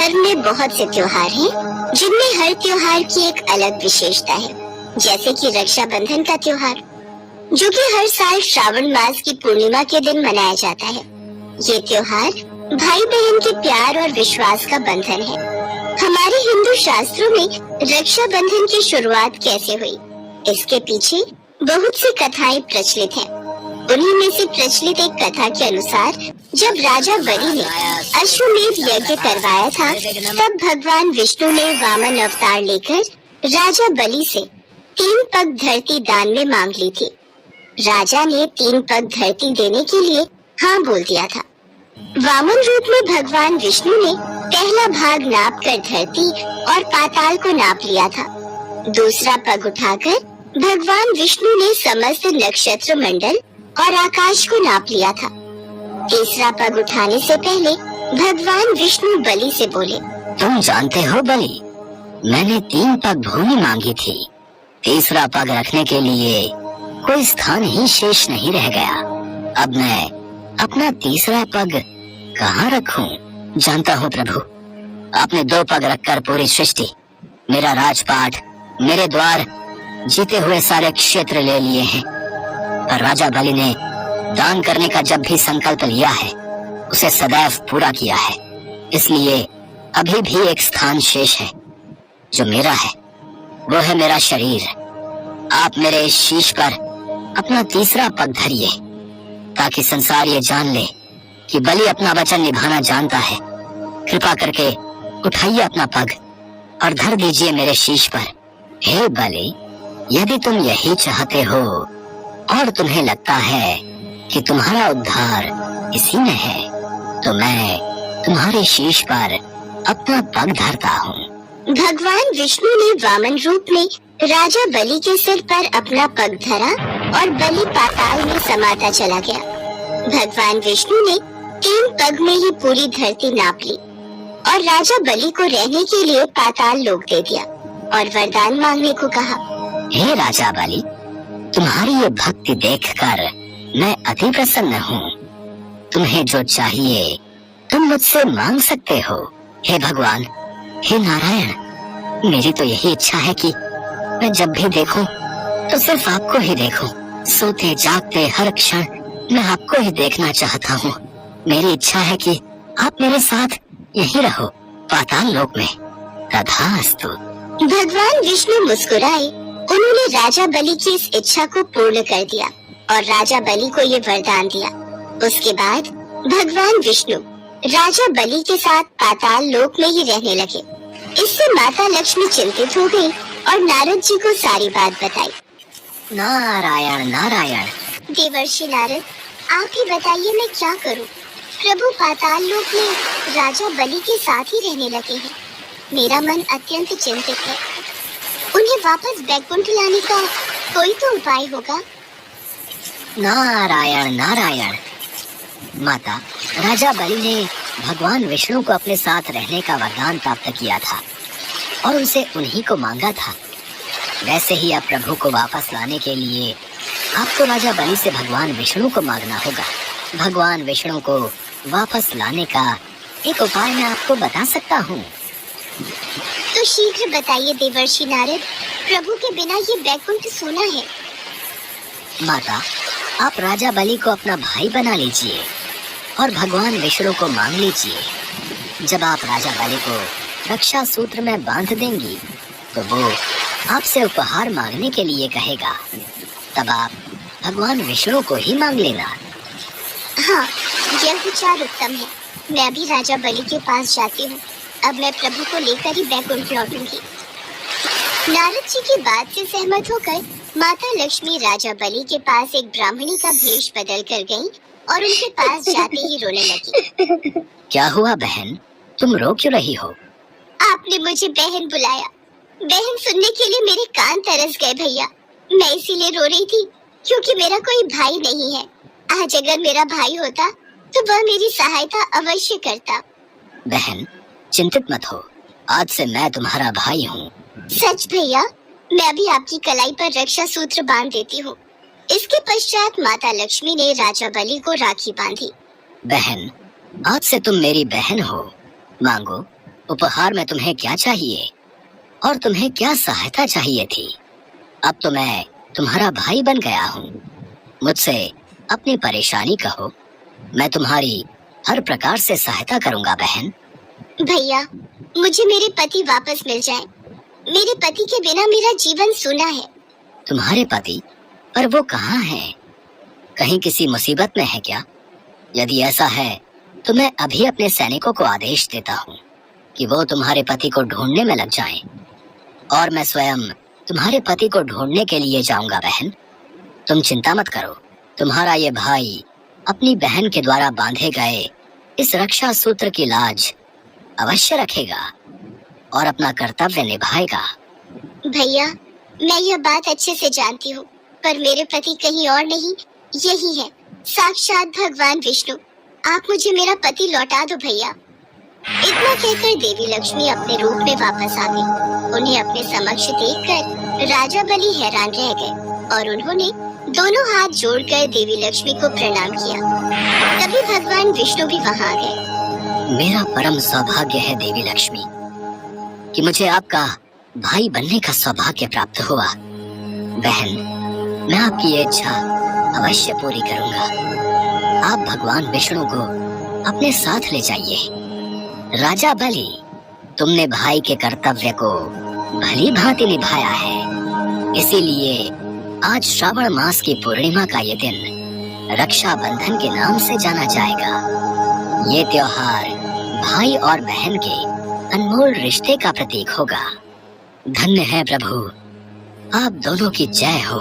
धर्म में बहुत से त्योहार हैं, जिनमें हर त्योहार की एक अलग विशेषता है। जैसे कि रक्षाबंधन का त्योहार, जो कि हर साल श्रावण मास की पूर्णिमा के दिन मनाया जाता है। ये त्योहार भाई बहन के प्यार और विश्वास का बंधन है। हमारे हिंदू शास्त्रों में रक्षाबंधन की शुरुआत कैसे हुई, इसके पीछे बहुत सी कथाएं प्रचलित हैं। उन्हीं में से प्रचलित एक कथा के अनुसार, जब राजा बलि ने अश्वमेध यज्ञ करवाया था, तब भगवान विष्णु ने वामन अवतार लेकर राजा बलि से 3 पग धरती दान में मांग ली थी। राजा ने 3 पग धरती देने के लिए हाँ बोल दिया था। वामन रूप में भगवान विष्णु ने पहला भाग नाप कर धरती और पाताल को नाप लिया था। दूसरा पग उठाकर भगवान विष्णु ने समस्त नक्षत्र मंडल और आकाश को नाप लिया था। तीसरा पग उठाने से पहले भगवान विष्णु बलि से बोले, तुम जानते हो बलि, मैंने 3 पग भूमि मांगी थी। तीसरा पग रखने के लिए कोई स्थान ही शेष नहीं रह गया। अब मैं अपना तीसरा पग कहाँ रखूं? जानता हूँ प्रभु, आपने 2 पग रखकर पूरी सृष्टि, मेरा राजपाट, मेरे द्वार, जीते हुए सारे क्षेत्र ले लिए हैं। पर राजा बलि ने दान करने का जब भी संकल्प लिया है, उसे सदैव पूरा किया है। इसलिए अभी भी एक स्थान शेष है जो मेरा है, वो है मेरा शरीर। आप मेरे इस शीश पर अपना तीसरा पग धरिए, ताकि संसार ये जान ले कि बलि अपना वचन निभाना जानता है। कृपा करके उठाइए अपना पग और धर दीजिए मेरे शीश पर। हे बलि, यदि तुम यही चाहते हो और तुम्हें लगता है कि तुम्हारा उद्धार इसी में है, तो मैं तुम्हारे शीश पर अपना पग धरता हूँ। भगवान विष्णु ने वामन रूप में राजा बलि के सिर पर अपना पग धरा और बलि पाताल में समाता चला गया। भगवान विष्णु ने 3 पग में ही पूरी धरती नाप ली और राजा बलि को रहने के लिए पाताल लोक दे दिया और वरदान मांगने को कहा। हे राजा बलि, तुम्हारी ये भक्ति देखकर मैं अति प्रसन्न हूँ। तुम्हें जो चाहिए तुम मुझसे मांग सकते हो। हे भगवान, हे नारायण, मेरी तो यही इच्छा है कि मैं जब भी देखूं तो सिर्फ आपको ही देखूं। सोते जागते हर क्षण मैं आपको ही देखना चाहता हूँ। मेरी इच्छा है कि आप मेरे साथ यहीं रहो, पाताल लोक में। तथास्तु। भगवान विष्णु मुस्कुराए। उन्होंने राजा बलि की इस इच्छा को पूर्ण कर दिया और राजा बलि को ये वरदान दिया। उसके बाद भगवान विष्णु राजा बलि के साथ पाताल लोक में ही रहने लगे। इससे माता लक्ष्मी चिंतित हो गई और नारद जी को सारी बात बताई। नारायण नारायण। देवर्षि नारद, आप ही बताइए मैं क्या करूं? प्रभु पाताल लोक में राजा बलि के साथ ही रहने लगे हैं। मेरा मन अत्यंत चिंतित है। उन्हें वापस बैकुंठ लाने का कोई तो उपाय होगा। नारायण नारायण। माता, राजा बलि ने भगवान विष्णु को अपने साथ रहने का वरदान प्राप्त किया था और उनसे उन्हीं को मांगा था। वैसे ही अब प्रभु को वापस लाने के लिए आपको राजा बलि से भगवान विष्णु को मांगना होगा। भगवान विष्णु को वापस लाने का एक उपाय मैं आपको बता सकता हूँ। तो शीघ्र बताइए देवर्षि नारद, प्रभु के बिना ये बैकुंठ सोना है। माता, आप राजा बलि को अपना भाई बना लीजिए और भगवान विष्णु को मांग लीजिए। जब आप राजा बलि को रक्षा सूत्र में बांध देंगी, तो वो आपसे उपहार मांगने के लिए कहेगा। तब आप भगवान विष्णु को ही मांग लेना। हाँ, यह विचार उत्तम है। मैं भी राजा बलि के पास जाती हूँ। अब मैं प्रभु को लेकर ही बैकुंठ लौटूंगी। नारद जी की बात से सहमत होकर माता लक्ष्मी राजा बलि के पास एक ब्राह्मणी का भेष बदल कर गयी और उनके पास जाते ही रोने लगी। क्या हुआ बहन, तुम रो क्यों रही हो? आपने मुझे बहन बुलाया। बहन सुनने के लिए मेरे कान तरस गए भैया। मैं इसीलिए रो रही थी क्योंकि मेरा कोई भाई नहीं है। आज अगर मेरा भाई होता तो वह मेरी सहायता अवश्य करता। बहन, चिंतित मत हो, आज से मैं तुम्हारा भाई हूँ। सच भैया, मैं भी आपकी कलाई पर रक्षा सूत्र बांध देती हूँ। इसके पश्चात माता लक्ष्मी ने राजा बलि को राखी बांधी। बहन, आज से तुम मेरी बहन हो। मांगो, उपहार में तुम्हें क्या चाहिए और तुम्हें क्या सहायता चाहिए थी? अब तो मैं तुम्हारा भाई बन गया हूँ। मुझसे अपनी परेशानी कहो, मैं तुम्हारी हर प्रकार से सहायता करूंगा बहन। भैया, मुझे मेरे पति वापस मिल जाए। मेरे पति के बिना मेरा जीवन सूना है। तुम्हारे पति? पर वो कहाँ हैं? कहीं किसी मुसीबत में है क्या? यदि ऐसा है तो मैं अभी अपने सैनिकों को आदेश देता हूँ कि वो तुम्हारे पति को ढूंढने में लग जाएं, और मैं स्वयं तुम्हारे पति को ढूंढने के लिए जाऊंगा बहन। तुम चिंता मत करो, तुम्हारा ये भाई अपनी बहन के द्वारा बांधे गए इस रक्षा सूत्र की लाज अवश्य रखेगा और अपना कर्तव्य निभाएगा। भैया, मैं यह बात अच्छे से जानती हूँ, पर मेरे पति कहीं और नहीं, यही है, साक्षात भगवान विष्णु। आप मुझे मेरा पति लौटा दो भैया। इतना कहकर देवी लक्ष्मी अपने रूप में वापस आ गई। उन्हें अपने समक्ष देखकर राजा बलि हैरान रह गए और उन्होंने दोनों हाथ जोड़कर देवी लक्ष्मी को प्रणाम किया। तभी भगवान विष्णु भी वहां आ गए। मेरा परम सौभाग्य है देवी लक्ष्मी कि मुझे आपका भाई बनने का सौभाग्य प्राप्त हुआ। बहन, मैं आपकी ये इच्छा अवश्य पूरी करूंगा। आप भगवान विष्णु को अपने साथ ले जाइए। राजा बलि, तुमने भाई के कर्तव्य को भली भांति निभाया है, इसीलिए आज श्रावण मास की पूर्णिमा का ये दिन रक्षाबंधन के नाम से जाना जाएगा। ये त्योहार भाई और बहन के अनमोल रिश्ते का प्रतीक होगा। धन्य है प्रभु, आप दोनों की जय हो।